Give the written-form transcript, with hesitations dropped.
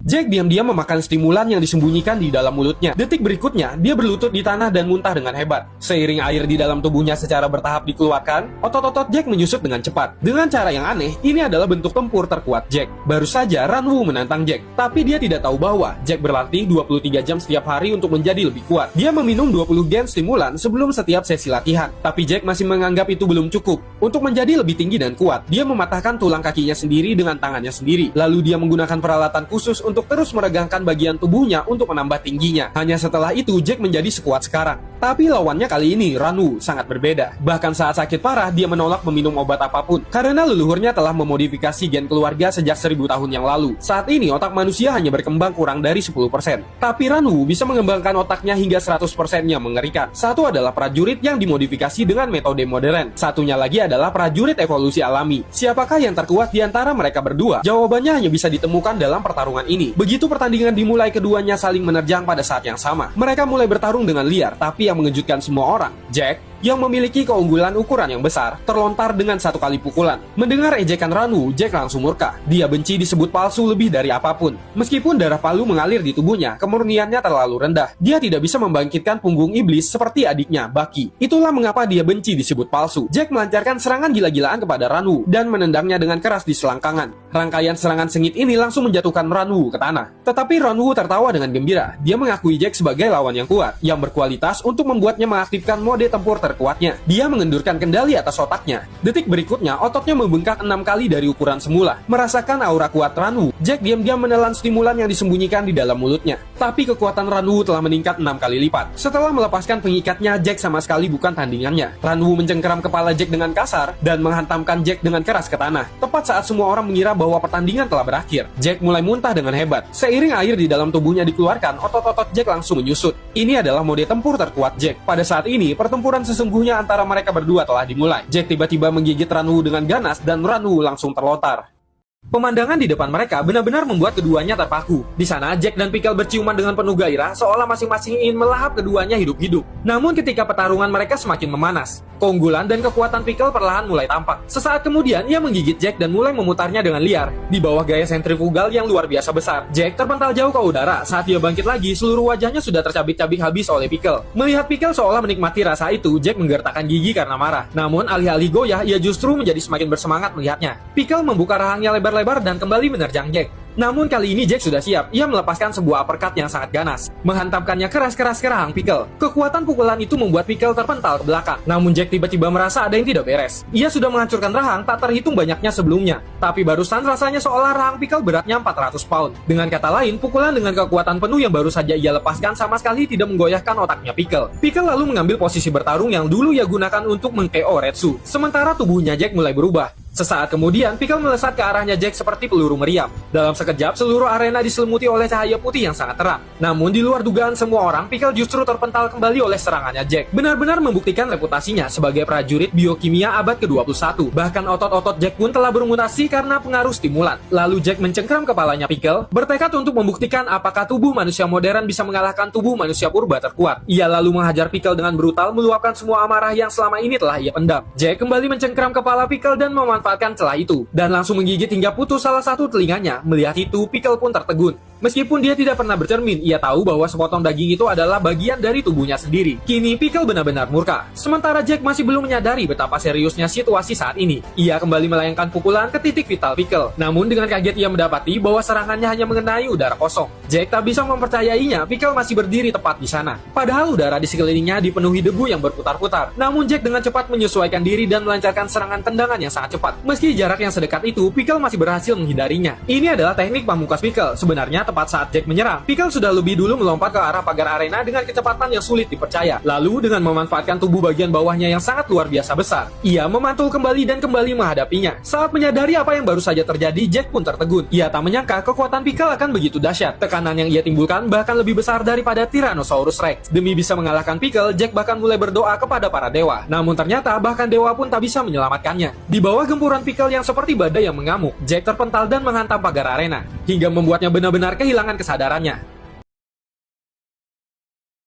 Jack diam-diam memakan stimulan yang disembunyikan di dalam mulutnya. Detik berikutnya, dia berlutut di tanah dan muntah dengan hebat. Seiring air di dalam tubuhnya secara bertahap dikeluarkan, otot-otot Jack menyusut dengan cepat. Dengan cara yang aneh, ini adalah bentuk tempur terkuat Jack. Baru saja Ranwu menantang Jack, tapi dia tidak tahu bahwa Jack berlatih 23 jam setiap hari untuk menjadi lebih kuat. Dia meminum 20 gen stimulan sebelum setiap sesi latihan, tapi Jack masih menganggap itu belum cukup. Untuk menjadi lebih tinggi dan kuat, dia mematahkan tulang kakinya sendiri dengan tangannya sendiri. Lalu dia menggunakan peralatan khusus untuk terus meregangkan bagian tubuhnya untuk menambah tingginya. Hanya setelah itu Jack menjadi sekuat sekarang. Tapi lawannya kali ini, Ranwu, sangat berbeda. Bahkan saat sakit parah, dia menolak meminum obat apapun karena leluhurnya telah memodifikasi gen keluarga sejak 1000 tahun yang lalu. Saat ini otak manusia hanya berkembang kurang dari 10%. Tapi Ranwu bisa mengembangkan otaknya hingga 100%-nya mengerikan. Satu adalah prajurit yang dimodifikasi dengan metode modern. Satunya lagi adalah prajurit evolusi alami. Siapakah yang terkuat di antara mereka berdua? Jawabannya hanya bisa ditemukan dalam pertarungan ini. Begitu pertandingan dimulai, keduanya saling menerjang pada saat yang sama. Mereka mulai bertarung dengan liar, tapi yang mengejutkan semua orang, Jack, yang memiliki keunggulan ukuran yang besar, terlontar dengan satu kali pukulan. Mendengar ejekan Ranwu, Jack langsung murka. Dia benci disebut palsu lebih dari apapun. Meskipun darah palu mengalir di tubuhnya, kemurniannya terlalu rendah. Dia tidak bisa membangkitkan punggung iblis seperti adiknya, Baki. Itulah mengapa dia benci disebut palsu. Jack melancarkan serangan gila-gilaan kepada Ranwu dan menendangnya dengan keras di selangkangan. Rangkaian serangan sengit ini langsung menjatuhkan Ranwu ke tanah. Tetapi Ranwu tertawa dengan gembira. Dia mengakui Jack sebagai lawan yang kuat, yang berkualitas untuk membuatnya mengaktifkan mode tempur terkuatnya. Dia mengendurkan kendali atas otaknya. Detik berikutnya, ototnya membengkak 6 kali dari ukuran semula. Merasakan aura kuat Ranwu, Jack diam-diam menelan stimulan yang disembunyikan di dalam mulutnya. Tapi kekuatan Ranwu telah meningkat 6 kali lipat. Setelah melepaskan pengikatnya, Jack sama sekali bukan tandingannya. Ranwu mencengkeram kepala Jack dengan kasar dan menghantamkan Jack dengan keras ke tanah. Tepat saat semua orang mengira bahwa pertandingan telah berakhir, Jack mulai muntah dengan hebat. Seiring air di dalam tubuhnya dikeluarkan, otot-otot Jack langsung menyusut. Ini adalah mode tempur terkuat Jack. Pada saat ini, pertempuran sesungguhnya antara mereka berdua telah dimulai. Jack tiba-tiba menggigit Ranwu dengan ganas dan Ranwu langsung terlontar. Pemandangan di depan mereka benar-benar membuat keduanya terpaku. Di sana, Jack dan Pickle berciuman dengan penuh gairah, seolah masing-masing ingin melahap keduanya hidup-hidup. Namun ketika pertarungan mereka semakin memanas, keunggulan dan kekuatan Pickle perlahan mulai tampak. Sesaat kemudian, ia menggigit Jack dan mulai memutarnya dengan liar, di bawah gaya sentrifugal yang luar biasa besar. Jack terpental jauh ke udara. Saat dia bangkit lagi, seluruh wajahnya sudah tercabik-cabik habis oleh Pickle. Melihat Pickle seolah menikmati rasa itu, Jack menggertakkan gigi karena marah. Namun, alih-alih goyah, ia justru menjadi semakin bersemangat melihatnya. Pickle membuka rahangnya lebar-lebar dan kembali menerjang Jack. Namun kali ini Jack sudah siap. Ia melepaskan sebuah uppercut yang sangat ganas, menghantamkannya keras-keras ke rahang Pickle. Kekuatan pukulan itu membuat Pickle terpental ke belakang. Namun Jack tiba-tiba merasa ada yang tidak beres. Ia sudah menghancurkan rahang tak terhitung banyaknya sebelumnya. Tapi barusan rasanya seolah rahang Pickle beratnya 400 pound. Dengan kata lain, pukulan dengan kekuatan penuh yang baru saja ia lepaskan sama sekali tidak menggoyahkan otaknya Pickle. Pickle lalu mengambil posisi bertarung yang dulu ia gunakan untuk meng-KO Retsu. Sementara tubuhnya Jack mulai berubah. Sesaat kemudian, Pickle melesat ke arahnya Jack seperti peluru meriam. Dalam sekejap, seluruh arena diselimuti oleh cahaya putih yang sangat terang. Namun, di luar dugaan semua orang, Pickle justru terpental kembali oleh serangannya Jack. Benar-benar membuktikan reputasinya sebagai prajurit biokimia abad ke-21. Bahkan otot-otot Jack pun telah bermutasi karena pengaruh stimulan. Lalu Jack mencengkeram kepalanya Pickle, bertekad untuk membuktikan apakah tubuh manusia modern bisa mengalahkan tubuh manusia purba terkuat. Ia lalu menghajar Pickle dengan brutal, meluapkan semua amarah yang selama ini telah ia pendam. Jack kembali mencengkeram kepala Pickle dan memanfaatkan celah itu, dan langsung menggigit hingga putus salah satu telinganya. Melihat itu, Pickle pun tertegun. Meskipun dia tidak pernah bercermin, ia tahu bahwa sepotong daging itu adalah bagian dari tubuhnya sendiri. Kini Pickle benar-benar murka. Sementara Jack masih belum menyadari betapa seriusnya situasi saat ini. Ia kembali melayangkan pukulan ke titik vital Pickle. Namun dengan kaget ia mendapati bahwa serangannya hanya mengenai udara kosong. Jack tak bisa mempercayainya, Pickle masih berdiri tepat di sana. Padahal udara di sekelilingnya dipenuhi debu yang berputar-putar. Namun Jack dengan cepat menyesuaikan diri dan melancarkan serangan tendangan yang sangat cepat. Meski jarak yang sedekat itu, Pickle masih berhasil menghindarinya. Ini adalah teknik pamungkas Pickle. Sebenarnya tepat saat Jack menyerang, Pickle sudah lebih dulu melompat ke arah pagar arena dengan kecepatan yang sulit dipercaya. Lalu dengan memanfaatkan tubuh bagian bawahnya yang sangat luar biasa besar, ia memantul kembali dan kembali menghadapinya. Saat menyadari apa yang baru saja terjadi, Jack pun tertegun. Ia tak menyangka kekuatan Pickle akan begitu dahsyat. Tekanan yang ia timbulkan bahkan lebih besar daripada Tyrannosaurus Rex. Demi bisa mengalahkan Pickle, Jack bahkan mulai berdoa kepada para dewa. Namun ternyata bahkan dewa pun tak bisa menyelamatkannya. Di bawah gempuran Pickle yang seperti badai yang mengamuk, Jack terpental dan menghantam pagar arena, hingga membuatnya benar-benar kehilangan kesadarannya.